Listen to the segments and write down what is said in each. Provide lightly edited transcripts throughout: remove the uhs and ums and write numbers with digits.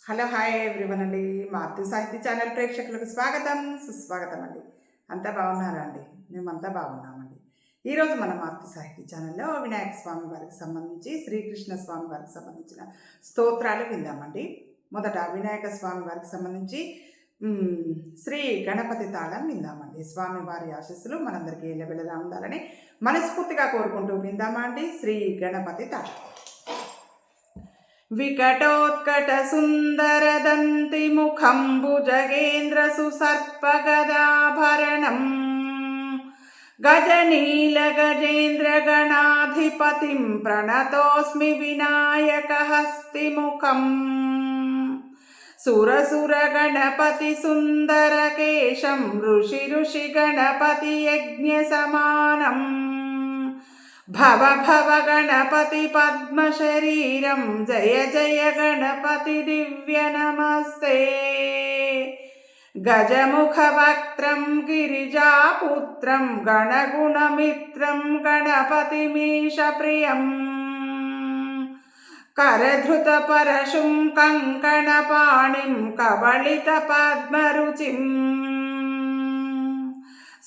Hello hi everyone అండి. మారుతి సాహిత్య channel ప్రేక్షకులకు స్వాగతం సుస్వాగతం అండి. అంతా బాగున్నారా అండి? మేమంతా బాగున్నామండి. ఈరోజు మన మారుతి సాహిత్య ఛానల్లో వినాయక స్వామి వారికి సంబంధించి శ్రీకృష్ణ స్వామి వారికి సంబంధించిన స్తోత్రాలు విందామండి. మొదట వినాయక స్వామి వారికి సంబంధించి శ్రీ గణపతి తాళం విందామండి. స్వామి వారి ఆశీస్సులు మనందరికీ ఎల్లవెల్లలా ఉండాలని మనస్ఫూర్తిగా కోరుకుంటూ విందామా అండి. శ్రీ గణపతి తాళం. వికటోత్కట సుందరదంతి ముఖం భుజగేంద్ర సుసర్పగదాభరణం గజనీల గజేంద్ర గణాధిపతిం ప్రణతోస్మి వినాయక హస్తిముఖం సురసుర గణపతి సుందరకేశం ఋషి గణపతి యజ్ఞ సమానం భవ భవ గణపతి పద్మశరీరం జయ జయ గణపతి దివ్య నమస్తే గజముఖవక్త్రం గిరిజాపుత్రం గణగుణమిత్రం గణపతిమీశ ప్రియం కరధృత పరశుం కంకణపాణిం కబళిత పద్మరుచిం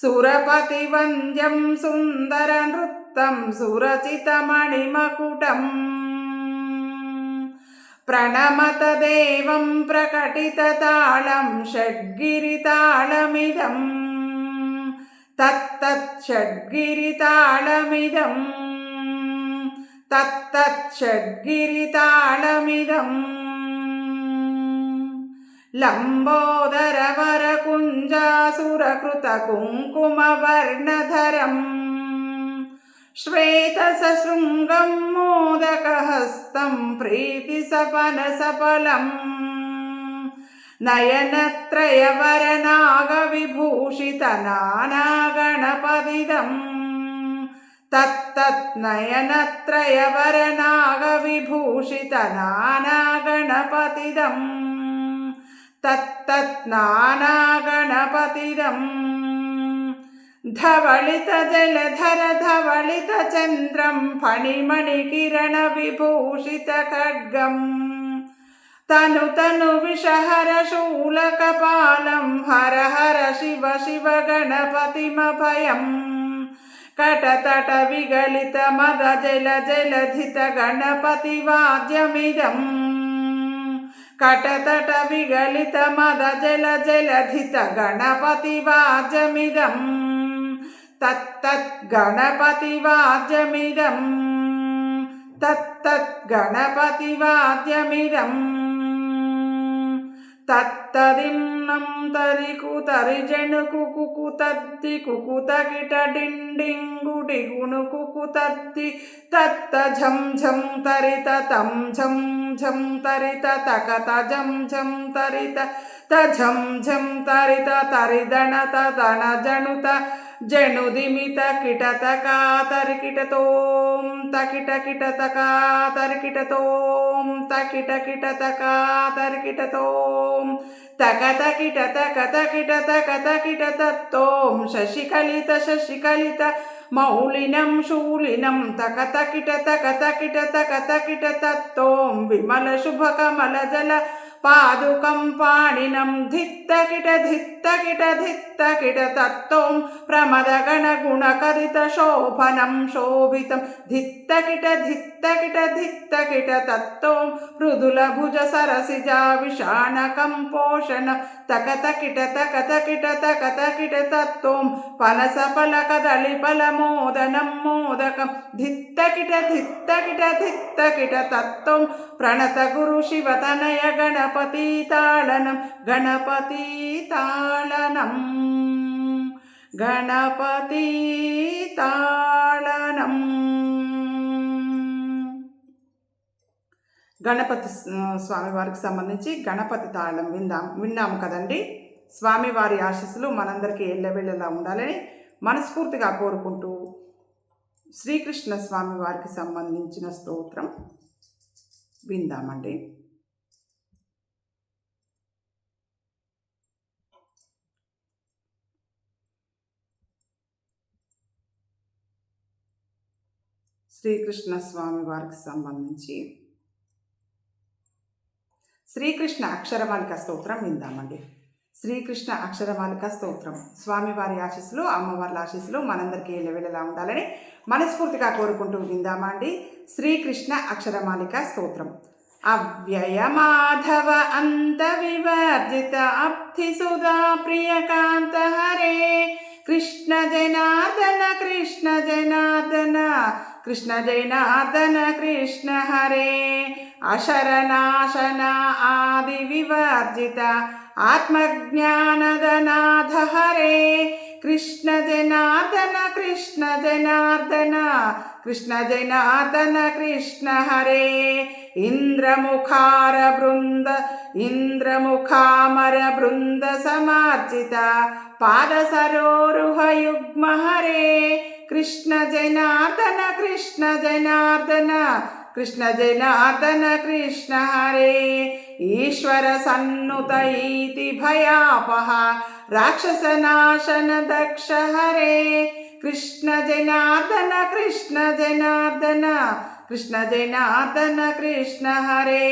సురపతి వంద్యం సుందర నృత్తం సురచితమణిమకుటం ప్రణమత దేవం ప్రకటితతాళం షడ్గిరితాళమిదం తత్తత్ షడ్గిరితాళమిదం తత్తత్ షడ్గిరితాళమిదం లంబోదర వరకుంజాసురకృత కుంకుమవర్ణధరం శ్వేతసశృంగం మోదకహస్తం ప్రీతిసపనసఫలం నయనత్రయవరనాగవిభూషిత నానాగణపతిదం తత్తత్ నయనత్రయవరనాగవిభూషిత నానాగణపతిదం తత్తత్ నానాగణపతిదం ధవళిత జలధర ధవళిత చంద్రం ఫణిమణి కిరణ విభూషిత ఖడ్గం తను తను విషహర శూలకపాలం హర హర శివ శివ గణపతిమభయం కటతట విగలిత మద జల జలధిత గణపతి వాద్యమిదం కటతట విగలిత మద జల జలధిత గణపతి వాద్యమిదం తత్తత్ గణపతి వాద్యమిదం తత్తత్ గణపతి వాద్యమిదం తత్తదిన్నం తరికుతరి జణుకు కుకుతద్ది కుకుతకిట డిండింగుడి గుణుకుకుతద్ది తత్త ఝం ఝం తరిత తం ఝం ఝం తరిత తకత ఝం ఝం తరిత తఝం ఝం తరిత తరిదణత తణ జణుత జణుదిమిత కిటతకా తరికిటతోం తకిట కిటతకా తరికిటతోం తకిట కిటతకా తరికిటతోం తకత కిటత కత కిటత కత కిటతత్తోం శశికలిత శశికలిత మౌలినం శూలినం తకత కిటత కత కిటత కత కిటతత్తోం విమల శుభ కమల జల పాదుకం పాణినం ధిత్తకిట ధిత్తకిట ధిత్తకిట తత్తోం ప్రమద గణ గుణకరిత శోభనం శోభితం ధిత్తకిట ధిత్తకిట ధిత్తకిట తత్తోం మృదుల భుజ సరసిజా విషాణకం పోషణం తకతకిట తకతకిట తకతకిట తత్తోం పనస పలక దళిపల మోదనం మోదకం ధిత్తకిట ధిత్తకిట ధిత్తకిట తత్తోం ప్రణత గురు శివతనయ గణపతి తాళనం గణపతి తాళనం గణపతి తాళనం. గణపతి స్వామివారికి సంబంధించి గణపతి తాళం విన్నాము కదండి. స్వామివారి ఆశీస్సులు మనందరికీ ఎల్లవెల్లలా ఉండాలని మనస్ఫూర్తిగా కోరుకుంటూ శ్రీకృష్ణ స్వామి వారికి సంబంధించిన స్తోత్రం విందామండి. శ్రీకృష్ణ స్వామి వారికి సంబంధించి శ్రీకృష్ణ అక్షరమాలిక స్తోత్రం విందామండి. శ్రీకృష్ణ అక్షరమాలిక స్తోత్రం. స్వామివారి ఆశీస్సులు, అమ్మవార్ల ఆశీస్సులు మనందరికీ ఎల్లవేళలా ఉండాలని మనస్ఫూర్తిగా కోరుకుంటూ విందామండి. శ్రీకృష్ణ అక్షరమాలిక స్తోత్రం. అవ్యయ మాధవ అంత వివర్జిత అబ్ధిసుధా ప్రియకాంత హరే కృష్ణ జనార్దన కృష్ణ జనార్దన కృష్ణ జనార్దన కృష్ణ హరే అశరణాశన ఆది వివర్జిత ఆత్మజ్ఞానదనాథ హరే కృష్ణ జనార్దన కృష్ణ జనార్దన కృష్ణ జనార్దన కృష్ణ హరే ఇంద్రముఖార బృంద సమార్జిత పాదసరోరుహయుగ్మ హరే కృష్ణ జనార్దన కృష్ణ జనార్దన కృష్ణ జనార్దన కృష్ణ హరే ఈశ్వర సన్నుత ఈతి భయాపహ రాక్షసనాశన దక్ష హరే కృష్ణ జనార్దన కృష్ణ జనార్దన కృష్ణ జనార్దన కృష్ణ హరే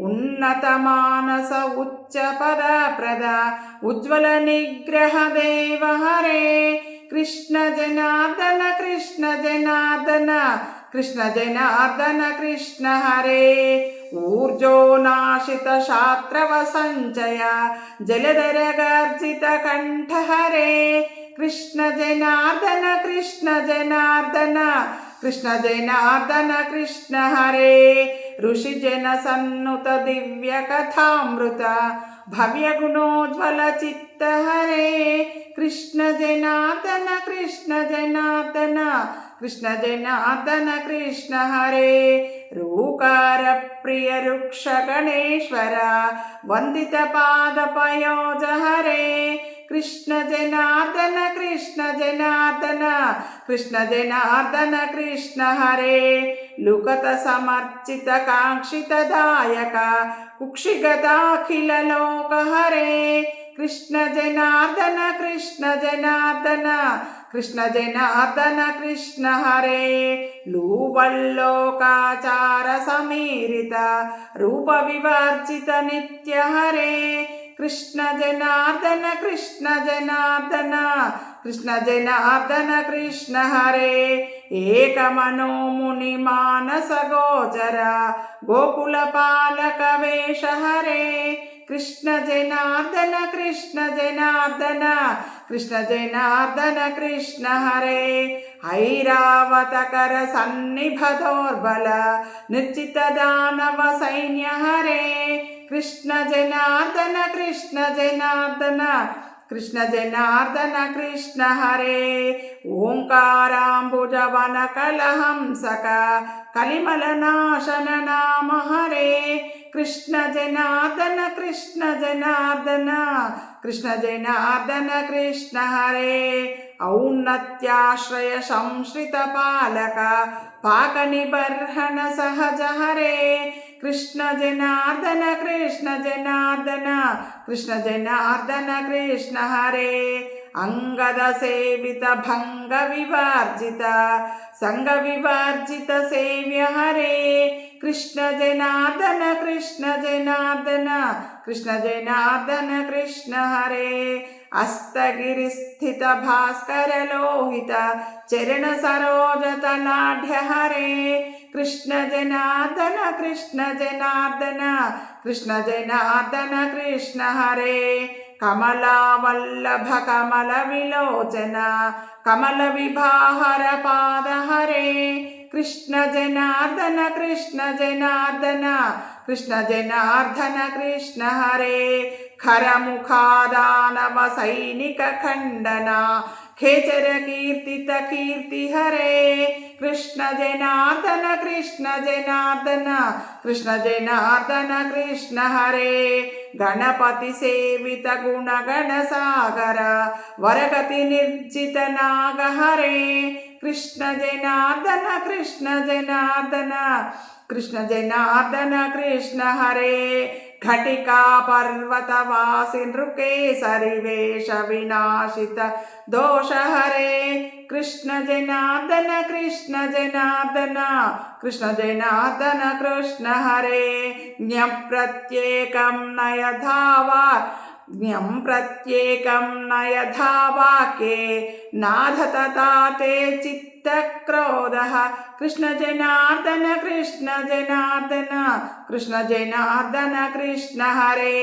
ఉన్నత మానస ఉచ్చ పద ప్రద ఉజ్వల నిగ్రహ దేవ హరే కృష్ణ జనార్దన కృష్ణ జనార్దన కృష్ణ జనార్దన కృష్ణ హరే ఊర్జోనాశిత శాత్రవ సంచయ జలధర గర్జిత కంఠ హరే కృష్ణ జనార్దన కృష్ణ జనార్దన కృష్ణ జనార్దన కృష్ణ హరే ఋషిజన సన్నుత దివ్య కథామృత భవ్య గుణోజ్వల చిత్త హరే కృష్ణ జనార్దన కృష్ణ జనార్దన కృష్ణ జనార్దన కృష్ణ హరే రూకార ప్రియ రుక్ష గణేశ్వర వందిత పాద పయోజ హరే కృష్ణ జనార్దన కృష్ణ జనార్దన కృష్ణ జనార్దన కృష్ణ హరే లుకత సమర్చిత కాంక్షిత దాయక కుక్షిగతాఖిల లోక హరే కృష్ణ జనార్దన కృష్ణ జనార్దన కృష్ణ జనార్దన కృష్ణ హరే లూవల్లోకాచార సమీరిత రూప వివర్జిత నిత్య హరే కృష్ణ జనార్దన కృష్ణ జనార్దన కృష్ణ జనార్దన కృష్ణ హరే ఏకమనో ముని మానస గోచర గోకుల పాలక వేష హరే కృష్ణ జనార్దన కృష్ణ జనార్దన కృష్ణ జనార్దన కృష్ణ హరే ఐరావతకర సన్నిభదోర్బల నిర్జిత దానవ సైన్య హరే కృష్ణ జనార్దన కృష్ణ జనార్దన కృష్ణ జనార్దన కృష్ణ హరే ఓంకారాంబుజవన కలహంసక కలిమల నాశన నామ హరే కృష్ణ జనార్దన కృష్ణ జనార్దన కృష్ణ జనార్దన కృష్ణ హరే ఔన్నత్యాశ్రయ సంశ్రిత పాలక పాక నిబర్హణ సహజ హరే కృష్ణ జనార్దన కృష్ణ జనార్దన కృష్ణ జనార్దన కృష్ణ హరే అంగద సేవిత భంగ వివర్జిత సంగ వివర్జిత సేవ్య హరే కృష్ణ జనార్దన కృష్ణ జనార్దన కృష్ణ జనార్దన కృష్ణ హరే అస్తగిరిస్థిత భాస్కర లోహిత చరణ సరోజతలాఢ్య హరే కృష్ణ జనార్దన కృష్ణ జనార్దన కృష్ణ జనార్దన కృష్ణ హరే కమలావల్లభ కమల విలోచన కమల విభాహర పాద హరే కృష్ణ జనార్దన కృష్ణ జనార్దన కృష్ణ జనార్దన కృష్ణ హరే ఖరముఖాదానవ సైనిక ఖండన ఖేచర కీర్తిత కీర్తి హరే కృష్ణ జనార్దన కృష్ణ జనార్దన కృష్ణ జనార్దన కృష్ణ హరే గణపతి సేవిత గుణగణ సాగర వరగతి నిర్జిత నాగ హరే కృష్ణ జనార్దన కృష్ణ జనార్దన కృష్ణ జనార్దన కృష్ణ హరే घटिका पर्वतवासि नृकेसरि वेश विनाशित दोषहरे कृष्ण जनार्दन कृष्ण जनार्दन कृष्ण जनार्दन कृष्ण हरे ज्ञप्रत्येकं नयधावा ज्ञं प्रत्येकं नयधावाके नाथ तथा ते चित्तक्रोधः कृष्ण जनार्दन कृष्ण जनार्दन कृष्ण जनार्दन कृष्ण हरे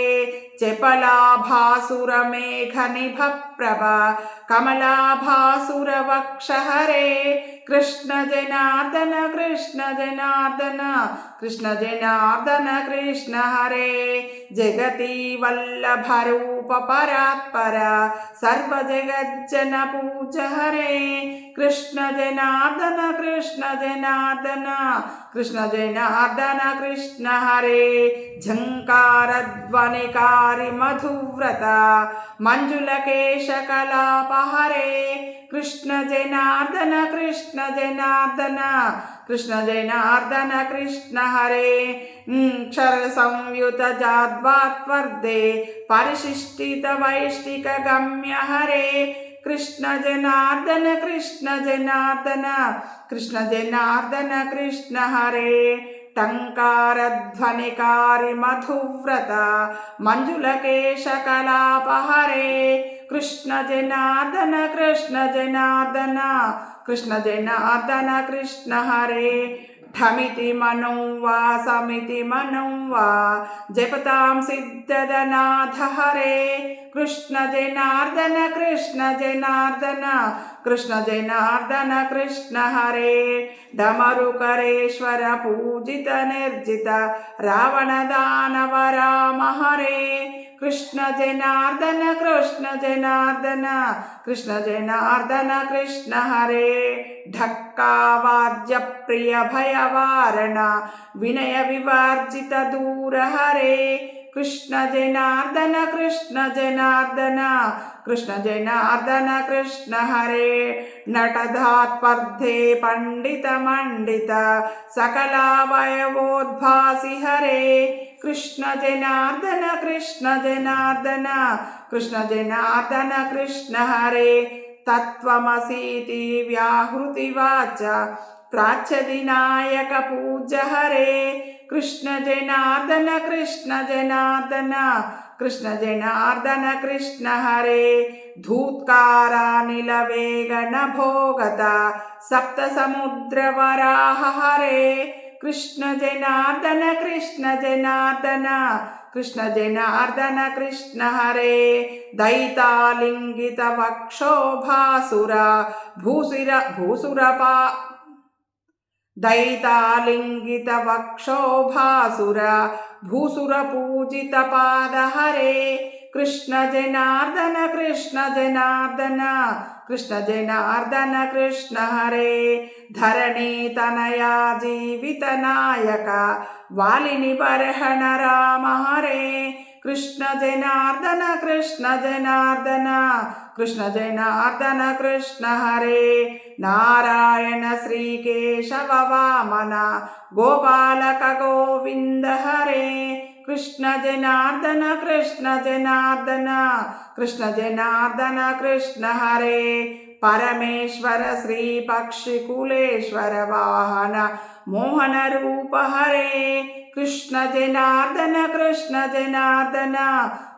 चपलाभासुरमेघनिभप्रभा कमलाभासुरवक्ष हरे कृष्ण जनार्दन कृष्ण जनार्दन कृष्ण जनार्दन कृष्ण हरे जगति वल्लभरूप परात्पर सर्वजगज्जन पूज हरे कृष्ण जनार्दन कृष्ण जनार्दन कृष्ण जनार्दन कृष्ण हरे झंकारध्वनिकारी मधुव्रत मंजुलकेशकलाप हरे कृष्ण जनार्दन कृष्ण जनार्दन कृष्ण जनार्दन कृष्ण हरे क्षर संयुत जाद्वात्वर्दे परिशिष्टित वैष्टिक गम्य हरे कृष्ण जनार्दन कृष्ण जनार्दन कृष्ण जनार्दन कृष्ण हरे टंकारध्वनिकारी मधुव्रत मंजुलकेशकलाप हरे कृष्ण जनार्दन कृष्ण जनार्दन कृष्ण जनार्दन कृष्ण हरे ठमिति मनो वा समिति मनो वा जपतां सिद्धदनाथ हरे कृष्ण जनार्दन कृष्ण जनार्दन कृष्ण जनार्दन कृष्ण हरे डमरुकरेश्वर पूजित निर्जित रावण दानव राम हरे कृष्ण जनार्दन कृष्ण जनार्दन कृष्ण जनार्दन कृष्ण हरे ढक्का वाद्य प्रिय भयवारण विनय विवर्जित दूर हरे कृष्ण जनार्दन कृष्ण जनार्दन कृष्ण जनार्दन कृष्ण हरे नटधात्वर्धे पंडित मंडित सकलावयवोद्भासि हरे कृष्ण जनार्दन कृष्ण जनार्दन कृष्ण जनार्दन कृष्ण हरे तत्त्वमसीति व्याहृति वाचा प्राच्यदिनायक पूज हरे कृष्ण जनार्दन कृष्ण जनार्दन कृष्ण जनार्दन कृष्ण हरे धूत्कारानिल वेग नभोगता सप्त समुद्र वराह हरे कृष्ण जनार्दन कृष्ण जनार्दन कृष्ण जनार्दन कृष्ण हरे दैतालिंगित वक्षोभासुरा भूसुरपा दैतालिंगित वक्षोभासुरा भूसुरपूजित पाद हरे कृष्ण जनार्दन कृष्ण जनार्दन कृष्ण जनार्दन कृष्ण हरे धरणी तनया जीवित नायक वालिनि बर्हण राम हरे कृष्ण जनार्दन कृष्ण जनार्दन कृष्ण जनार्दन कृष्ण हरे नारायण श्रीकेशव वामन गोपालक गोविंद हरे कृष्ण जनार्दन कृष्ण जनार्दन कृष्ण जनार्दन कृष्ण हरे परमेश्वर श्री पक्षिकुलेश्वर वाहन मोहन रूप हरे कृष्ण जनार्दन कृष्ण जनार्दन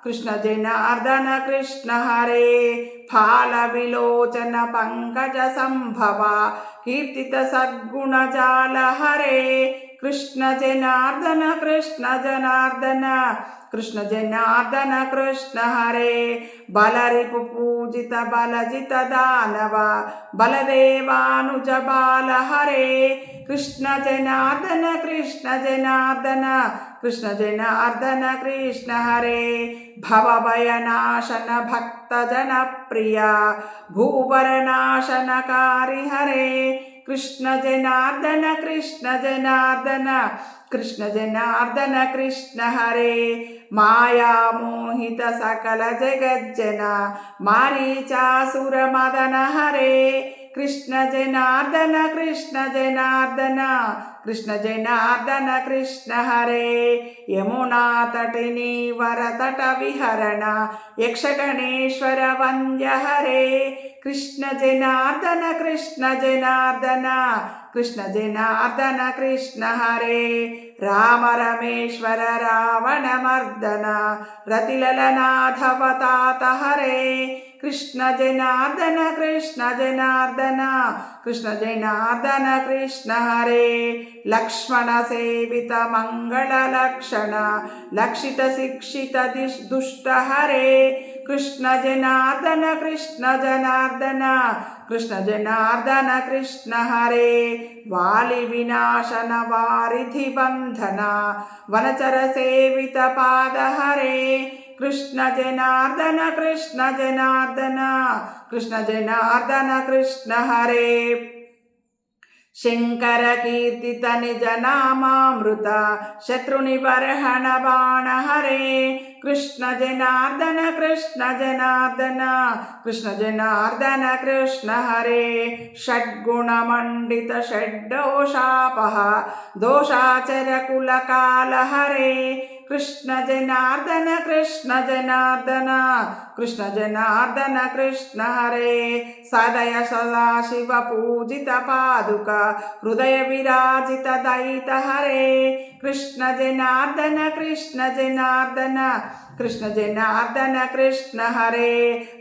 कृष्ण जनार्दन कृष्ण हरे फाल विलोचन पंकज संभव कीर्तित सद्गुण जाल हरे कृष्ण जनार्दन कृष्ण जनार्दन कृष्ण जनार्दन कृष्ण हरे बलरिपु पूजित बलजित दानव बलदेवानुज बाल हरे कृष्ण जनार्दन कृष्ण जनार्दन कृष्ण जनार्दन कृष्ण हरे भवभयनाशन भक्त जन प्रिया भूभरनाशनकारी हरे कृष्ण जनार्दन कृष्ण जनार्दन कृष्ण जनार्दन कृष्ण हरे माया मोहित सकल जगज्जन मारीचासुर मदन हरे कृष्ण जनार्दन कृष्ण जनार्दन కృష్ణ జనార్దన కృష్ణ హరే యమునా తటిని వరతట విహరణ యక్షగణేశ్వర వంద్య హరే కృష్ణ జనార్దన కృష్ణ జనార్దన కృష్ణ జనార్దన కృష్ణ హరే రామ రమేశ్వర రావణ మర్దన రతిలలనాథవతాత హరే కృష్ణ జనార్దన కృష్ణ జనార్దన కృష్ణ జనార్దన కృష్ణ హరే లక్ష్మణ సేవిత మంగళ లక్షణ లక్షిత శిక్షిత దుష్ట హరే కృష్ణ జనార్దన కృష్ణ జనార్దన కృష్ణ జనార్దన కృష్ణ హరే వాలి వినాశన వారిధి బంధన వనచర సేవిత పాద హరే కృష్ణ జనార్దన కృష్ణ జనార్దన కృష్ణ జనార్దన కృష్ణ హరే శంకర కీర్తిత నిజ నామామృత శత్రుని బర్హణ బాణ హరే కృష్ణ జనార్దన కృష్ణ జనార్దన కృష్ణ జనార్దన కృష్ణ హరే షడ్గుణమండిత షడ్దోషాపహ దోషాచర కుల కాల హరే కృష్ణ జనార్దన కృష్ణ జనార్దన కృష్ణ జనార్దన కృష్ణ హరే సదయ సదాశివ పూజిత పాదుక హృదయ విరాజిత దయిత హరే కృష్ణ జనార్దన కృష్ణ జనార్దన కృష్ణ జనార్దన కృష్ణ హరే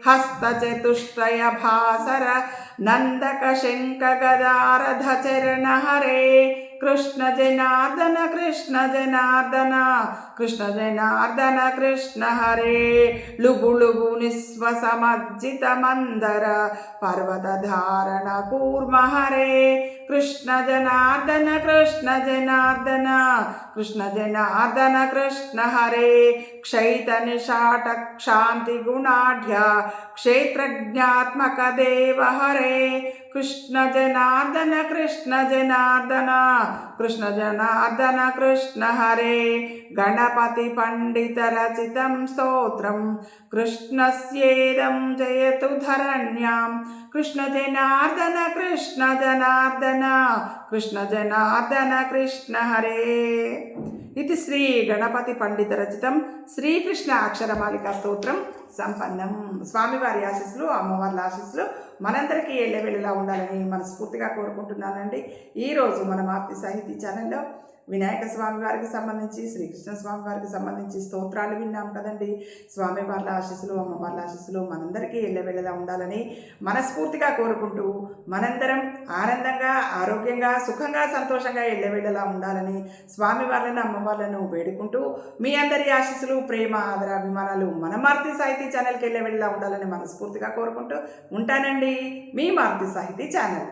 హస్త చతుష్టయ భాసర నందక శంఖ గదారధ చరణ హరే కృష్ణ జనార్దన కృష్ణ జనార్దన కృష్ణ జనార్దన కృష్ణ హరే లుగు లుగు నిస్వసమజ్జిత మందర పర్వత ధారణ కూర్మ హరే కృష్ణ జనార్దన కృష్ణ జనార్దన కృష్ణ జనార్దన కృష్ణ హరే క్షైత నిషాట క్షాంతి గుణాఢ్య క్షేత్రజ్ఞాత్మక దేవ హరే కృష్ణ జనార్దన కృష్ణ జనార్దన కృష్ణ జనార్దన కృష్ణ హరే గణపతి పండిత రచితం స్తోత్రం కృష్ణస్యేదం జయతు ధరణ్యాం కృష్ణ జనార్దన కృష్ణ జనార్దన కృష్ణ జనార్దన కృష్ణ హరే ఇది శ్రీ గణపతి పండిత రచితం శ్రీకృష్ణ అక్షరమాలిక స్తోత్రం సంపన్నం. స్వామివారి ఆశీస్సులు అమ్మవార్ల ఆశీస్సులు మనందరికీ ఎల్లవెళ్ళలా ఉండాలని మనస్ఫూర్తిగా కోరుకుంటున్నానండి. ఈరోజు మన ఆర్తి సాహితీ ఛానల్లో వినాయక స్వామి వారికి సంబంధించి శ్రీకృష్ణ స్వామి వారికి సంబంధించి స్తోత్రాలు విన్నాం కదండి. స్వామివార్ల ఆశీస్సులు అమ్మవార్ల ఆశీస్సులు మనందరికీ ఎల్లవెళ్ళలా ఉండాలని మనస్ఫూర్తిగా కోరుకుంటూ మనందరం ఆనందంగా ఆరోగ్యంగా సుఖంగా సంతోషంగా ఎల్లవెళ్ళలా ఉండాలని స్వామివార్లను అమ్మవార్లను వేడుకుంటూ మీ అందరి ఆశీస్సులు ప్రేమ ఆదర అభిమానాలు మన మారుతి సాహితీ ఛానల్కి ఎల్లవెళ్ళలా ఉండాలని మనస్ఫూర్తిగా కోరుకుంటూ ఉంటానండి. మీ మారుతి సాహితీ ఛానల్.